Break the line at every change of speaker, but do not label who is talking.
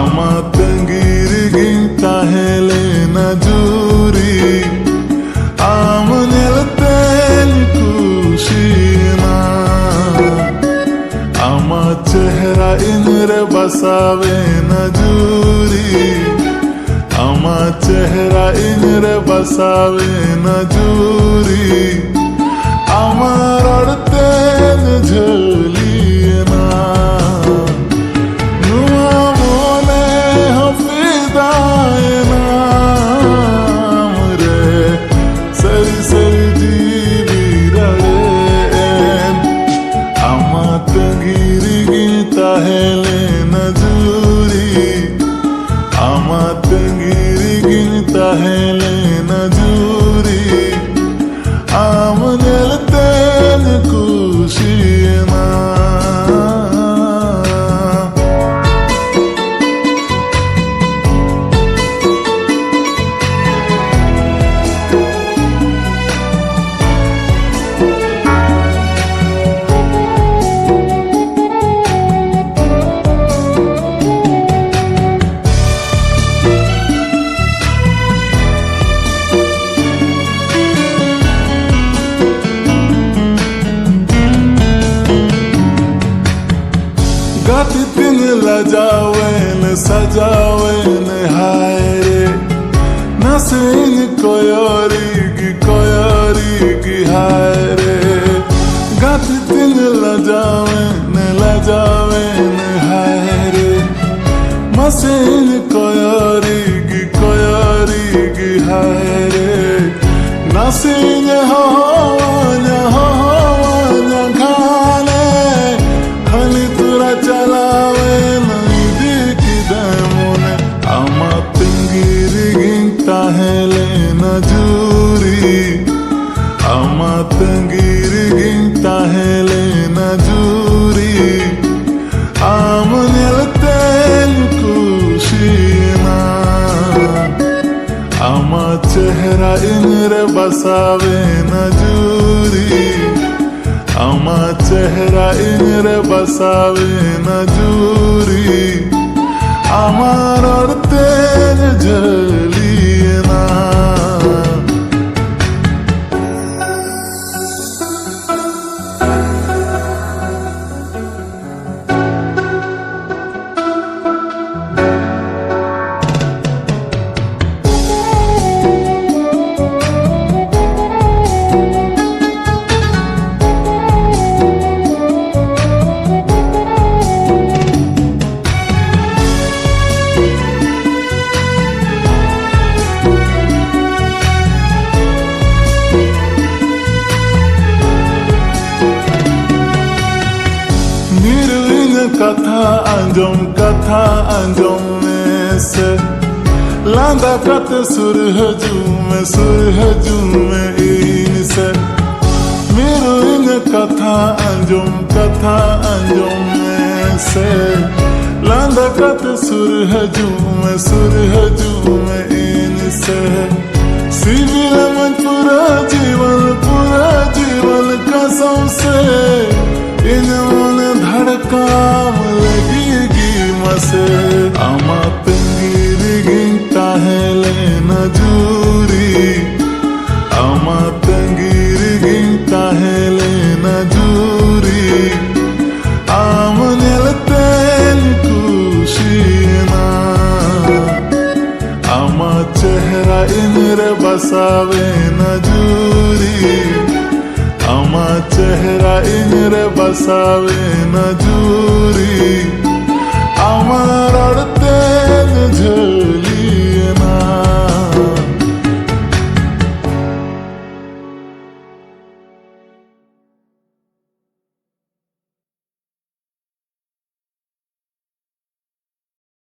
ama tangiriginta helena juri amanelten kushina ama chehra inre basawe na juri ama chehra inre basawe na juri amar adten jhalina helena juri ama tangiriginta helena juri amanelten kushina दिन लजावेन सजावेन हाय रे नसीन कोयोरी की हाय रे गत दिन लजावेन हाय रे machine कोयोरी की हाय रे नसीन होवाना खाने खली तुरा चला helena juri ama tangiriginta helena juri amanelten kushina ama chehra inre basawe na juri ama chehra inre basawe na juri amar adten jhalina कथा अंजम में से लांदा कत सुर हजूम में इन से मेरो इन कथा अंजम में से लांदा कत सुर हजूम में इन से सिविल मन पूरा जीवन कसम से इन मन धड़काम लगेगी मसे ama tangiriginta helena juri ama tangiriginta helena juri amanelten kushina ama chehra inre basawe na juri ama chehra inre basawe na juri amar